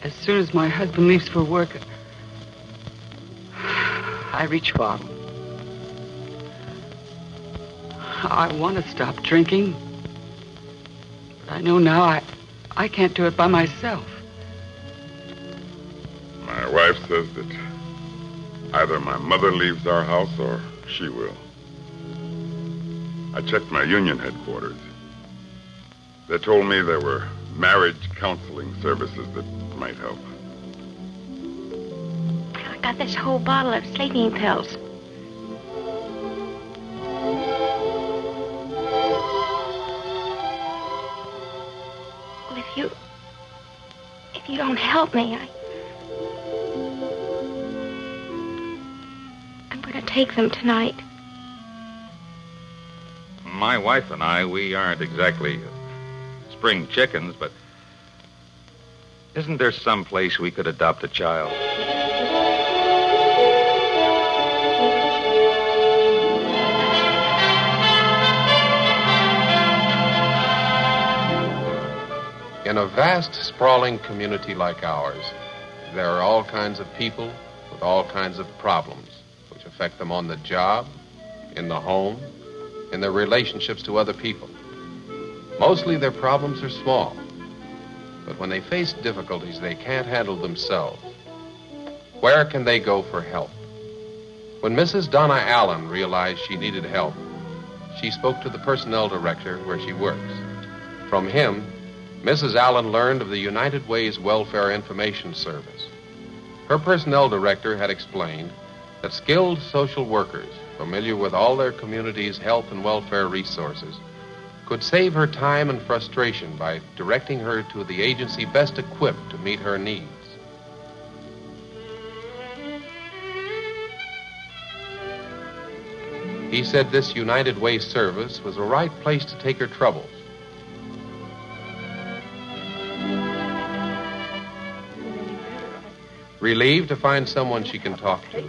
As soon as my husband leaves for work, I reach for him. I want to stop drinking, but I know now I can't do it by myself. My wife says that either my mother leaves our house or she will. I checked my union headquarters. They told me there were marriage counseling services that might help. I got this whole bottle of sleeping pills. Well, if you don't help me, I'm going to take them tonight. My wife and I, we aren't exactly spring chickens, but isn't there some place we could adopt a child? In a vast, sprawling community like ours, there are all kinds of people with all kinds of problems which affect them on the job, in the home, in their relationships to other people. Mostly their problems are small, but when they face difficulties they can't handle themselves, where can they go for help? When Mrs. Donna Allen realized she needed help, she spoke to the personnel director where she works. From him, Mrs. Allen learned of the United Way's Welfare Information Service. Her personnel director had explained that skilled social workers, familiar with all their community's health and welfare resources, could save her time and frustration by directing her to the agency best equipped to meet her needs. He said this United Way service was the right place to take her troubles. Relieved to find someone she can talk to,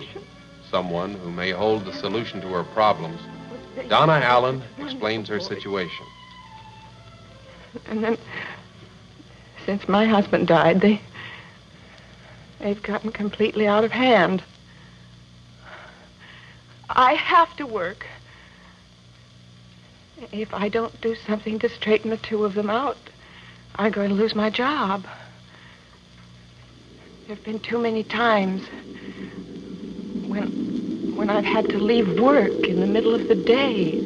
someone who may hold the solution to her problems, Donna Allen explains her situation. And then, since my husband died, they've gotten completely out of hand. I have to work. If I don't do something to straighten the two of them out, I'm going to lose my job. There have been too many times when I've had to leave work in the middle of the day.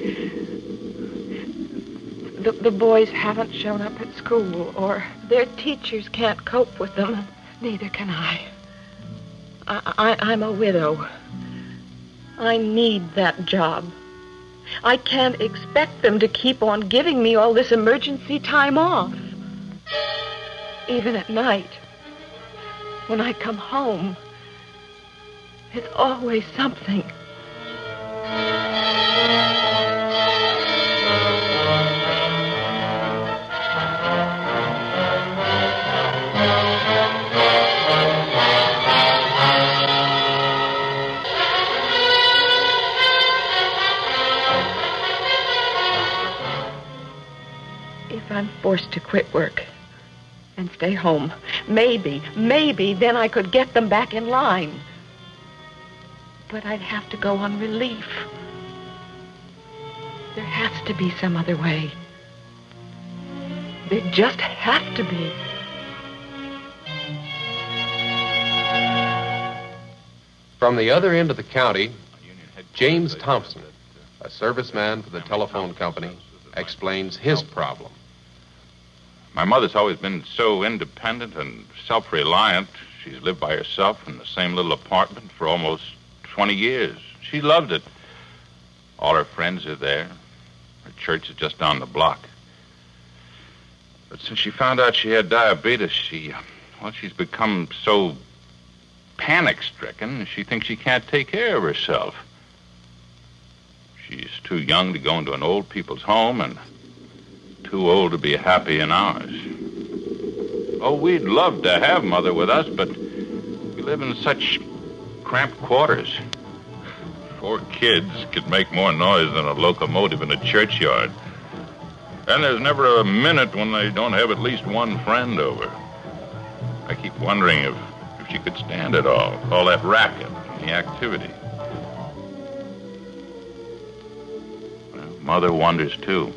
The boys haven't shown up at school, or their teachers can't cope with them. Neither can I. I'm a widow. I need that job. I can't expect them to keep on giving me all this emergency time off. Even at night, when I come home, it's always something. If I'm forced to quit work and stay home, maybe then I could get them back in line. But I'd have to go on relief. There has to be some other way. There just has to be. From the other end of the county, James Thompson, a serviceman for the telephone company, explains his problem. My mother's always been so independent and self-reliant. She's lived by herself in the same little apartment for almost 20 years. She loved it. All her friends are there. Her church is just down the block. But since she found out she had diabetes, she's become so panic-stricken, she thinks she can't take care of herself. She's too young to go into an old people's home and too old to be happy in ours. Oh, we'd love to have Mother with us, but we live in such cramped quarters. 4 kids could make more noise than a locomotive in a churchyard. And there's never a minute when they don't have at least one friend over. I keep wondering if she could stand it all that racket and the activity. Well, Mother wonders, too.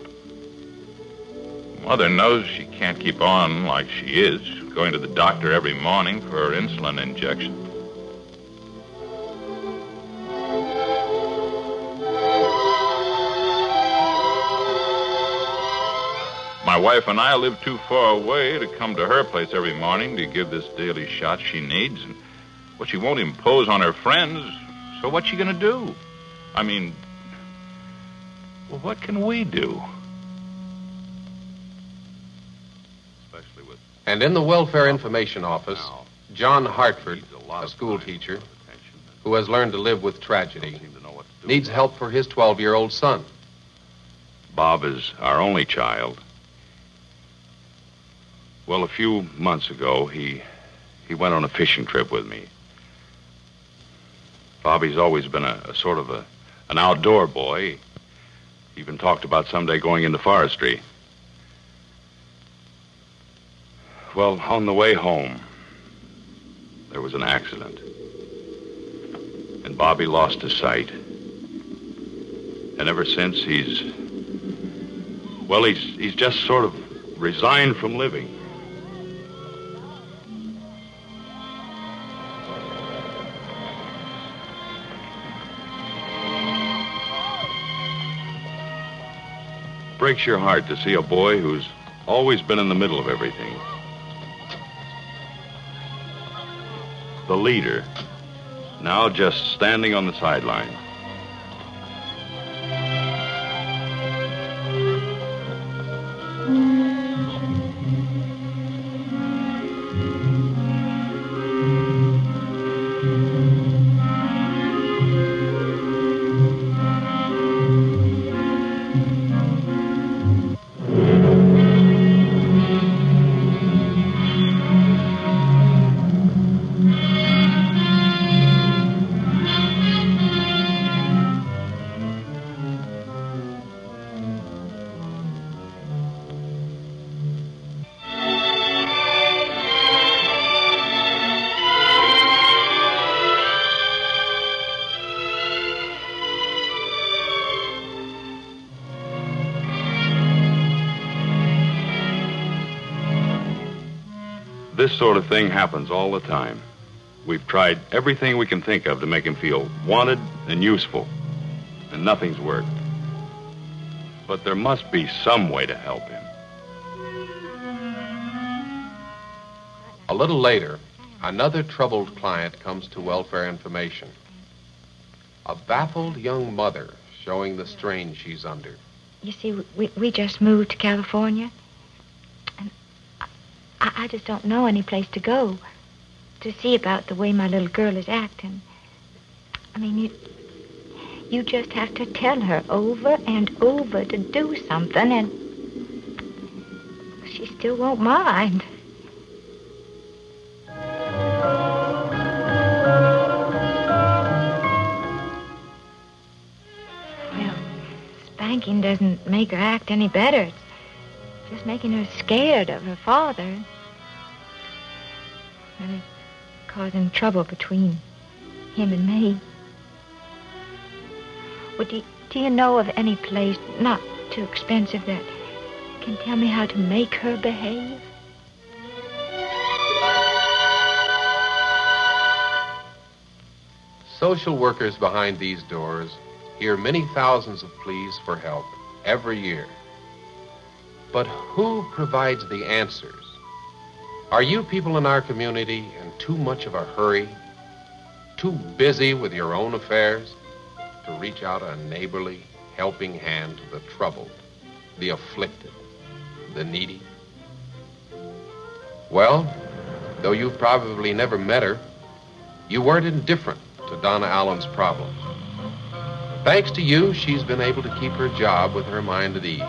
Mother knows she can't keep on like she is, going to the doctor every morning for her insulin injection. My wife and I live too far away to come to her place every morning to give this daily shot she needs. And well, she won't impose on her friends, so what's she going to do? I mean, well, what can we do? Especially with... And in the Welfare Information Office, John Hartford, a school teacher, who has learned to live with tragedy, needs help for his 12-year-old son. Bob is our only child. Well, a few months ago, he went on a fishing trip with me. Bobby's always been a sort of an outdoor boy. He even talked about someday going into forestry. Well, on the way home, there was an accident. And Bobby lost his sight. And ever since, he's just sort of resigned from living. Breaks your heart to see a boy who's always been in the middle of everything. The leader, now just standing on the sideline. This sort of thing happens all the time. We've tried everything we can think of to make him feel wanted and useful, and nothing's worked. But there must be some way to help him. A little later, another troubled client comes to Welfare Information. A baffled young mother showing the strain she's under. You see, we just moved to California. And I just don't know any place to go to see about the way my little girl is acting. I mean, you just have to tell her over and over to do something, and she still won't mind. Well, spanking doesn't make her act any better. It's just making her scared of her father. And it's causing trouble between him and me. Well, do you know of any place, not too expensive, that can tell me how to make her behave? Social workers behind these doors hear many thousands of pleas for help every year. But who provides the answers? Are you people in our community in too much of a hurry, too busy with your own affairs, to reach out a neighborly, helping hand to the troubled, the afflicted, the needy? Well, though you've probably never met her, you weren't indifferent to Donna Allen's problems. Thanks to you, she's been able to keep her job with her mind at ease,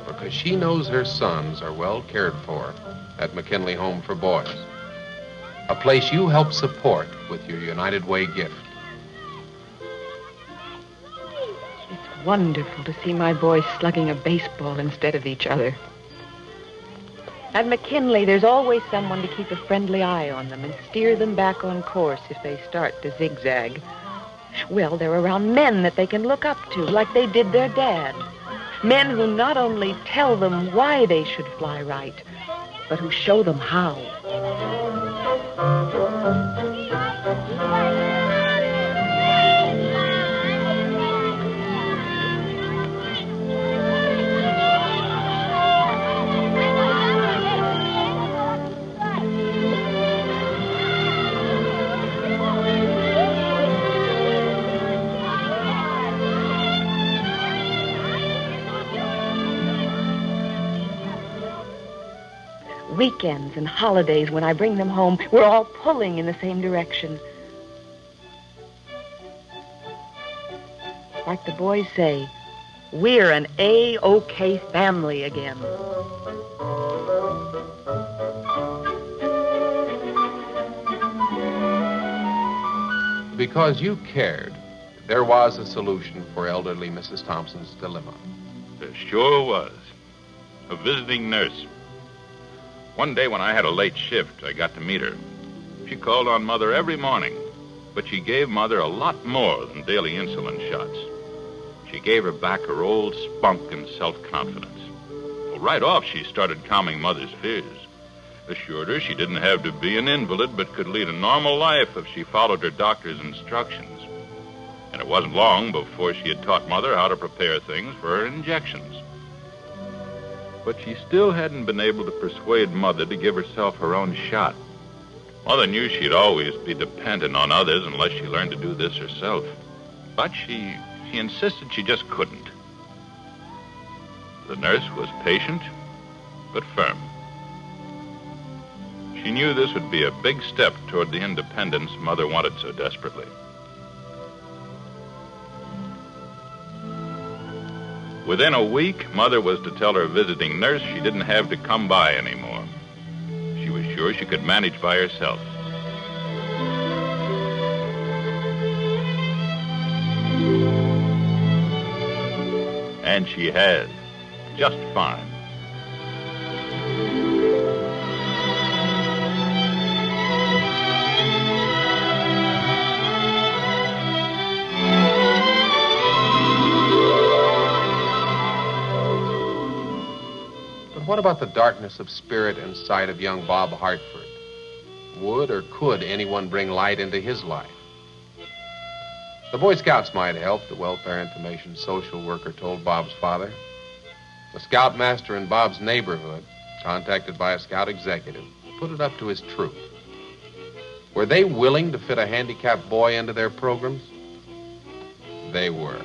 because she knows her sons are well cared for at McKinley Home for Boys, a place you help support with your United Way gift. It's wonderful to see my boys slugging a baseball instead of each other. At McKinley, there's always someone to keep a friendly eye on them and steer them back on course if they start to zigzag. Well, they're around men that they can look up to, like they did their dad. Men who not only tell them why they should fly right, but who show them how. Weekends and holidays, when I bring them home, we're all pulling in the same direction. Like the boys say, we're an A-OK family again. Because you cared, there was a solution for elderly Mrs. Thompson's dilemma. There sure was. A visiting nurse. One day when I had a late shift, I got to meet her. She called on Mother every morning, but she gave Mother a lot more than daily insulin shots. She gave her back her old spunk and self-confidence. Well, right off, she started calming Mother's fears. Assured her she didn't have to be an invalid, but could lead a normal life if she followed her doctor's instructions. And it wasn't long before she had taught Mother how to prepare things for her injections. But she still hadn't been able to persuade Mother to give herself her own shot. Mother knew she'd always be dependent on others unless she learned to do this herself. But she insisted she just couldn't. The nurse was patient, but firm. She knew this would be a big step toward the independence Mother wanted so desperately. Within a week, Mother was to tell her visiting nurse she didn't have to come by anymore. She was sure she could manage by herself. And she has. Just fine. What about the darkness of spirit and sight of young Bob Hartford? Would or could anyone bring light into his life? The Boy Scouts might help, the welfare information social worker told Bob's father. The scoutmaster in Bob's neighborhood, contacted by a scout executive, put it up to his truth. Were they willing to fit a handicapped boy into their programs? They were.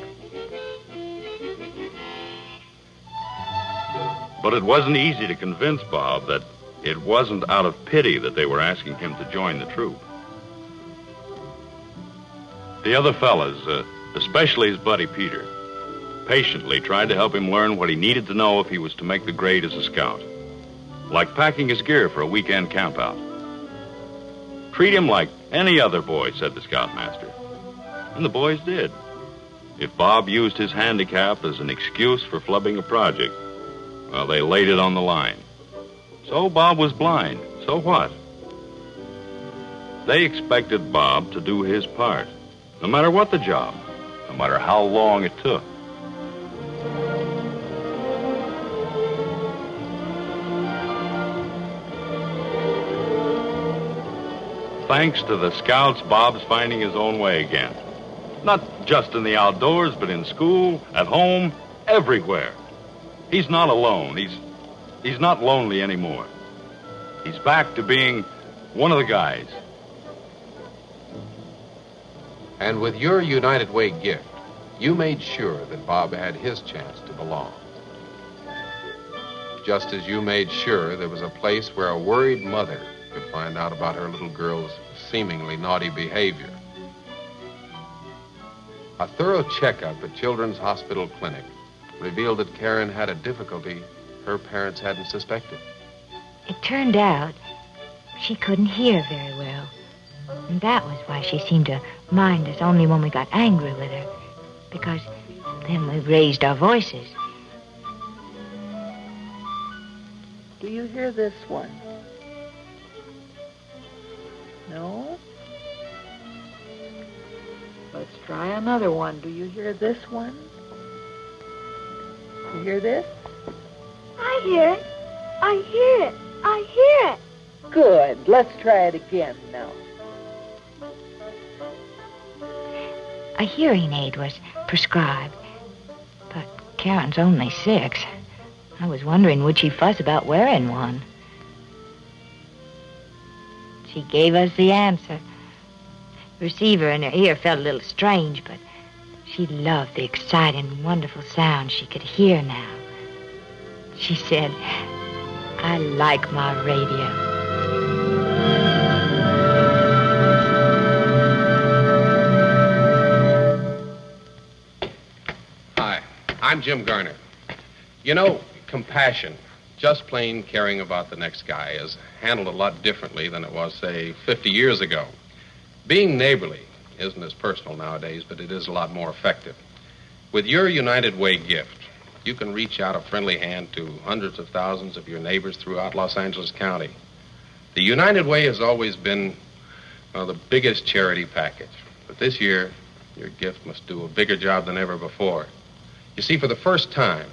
But it wasn't easy to convince Bob that it wasn't out of pity that they were asking him to join the troop. The other fellas, especially his buddy Peter, patiently tried to help him learn what he needed to know if he was to make the grade as a scout. Like packing his gear for a weekend campout. Treat him like any other boy, said the scoutmaster. And the boys did. If Bob used his handicap as an excuse for flubbing a project, well, they laid it on the line. So Bob was blind. So what? They expected Bob to do his part, no matter what the job, no matter how long it took. Thanks to the Scouts, Bob's finding his own way again. Not just in the outdoors, but in school, at home, everywhere. He's not alone. He's not lonely anymore. He's back to being one of the guys. And with your United Way gift, you made sure that Bob had his chance to belong. Just as you made sure there was a place where a worried mother could find out about her little girl's seemingly naughty behavior. A thorough checkup at Children's Hospital Clinic revealed that Karen had a difficulty her parents hadn't suspected. It turned out she couldn't hear very well. And that was why she seemed to mind us only when we got angry with her. Because then we raised our voices. Do you hear this one? No? Let's try another one. Do you hear this one? You hear this? I hear it. I hear it. I hear it. Good. Let's try it again now. A hearing aid was prescribed, but Karen's only 6. I was wondering, would she fuss about wearing one? She gave us the answer. The receiver in her ear felt a little strange, but she loved the exciting, wonderful sound she could hear now. She said, "I like my radio." Hi, I'm Jim Garner. You know, compassion, just plain caring about the next guy, is handled a lot differently than it was, say, 50 years ago. Being neighborly isn't as personal nowadays, but it is a lot more effective. With your United Way gift, you can reach out a friendly hand to hundreds of thousands of your neighbors throughout Los Angeles County. The United Way has always been the biggest charity package. But this year, your gift must do a bigger job than ever before. You see, for the first time,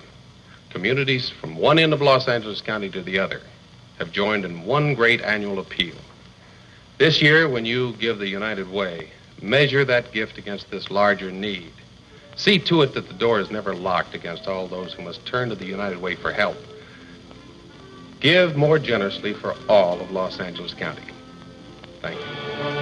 communities from one end of Los Angeles County to the other have joined in one great annual appeal. This year, when you give the United Way, measure that gift against this larger need. See to it that the door is never locked against all those who must turn to the United Way for help. Give more generously for all of Los Angeles County. Thank you.